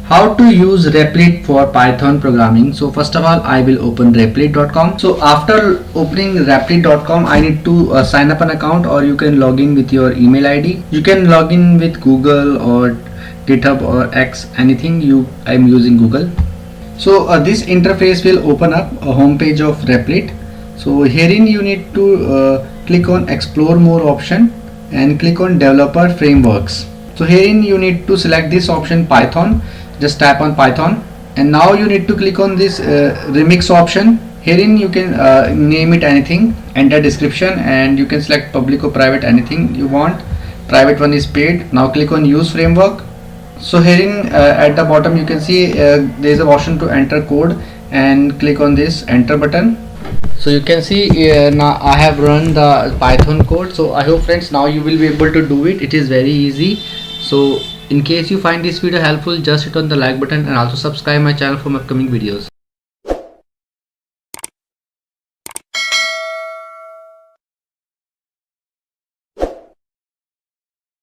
How to use Replit for Python programming. So first of all, I will open replit.com. So after opening replit.com, I need to sign up an account, or you can log in with your email ID. You can log in with Google or GitHub or X, anything. I'm using Google. So this interface will open up a home page of Replit. So herein you need to click on explore more option and click on developer frameworks. So herein you need to select this option Python. Just tap on Python, and now you need to click on this remix option. Herein you can name it anything, enter description, and you can select public or private, anything you want. Private one is paid. Now click on use framework. So herein at the bottom you can see there is an option to enter code, and click on this enter button. So you can see now I have run the Python code. So I hope friends now you will be able to do it. It is very easy. So in case you find this video helpful, just hit on the like button and also subscribe my channel for my upcoming videos.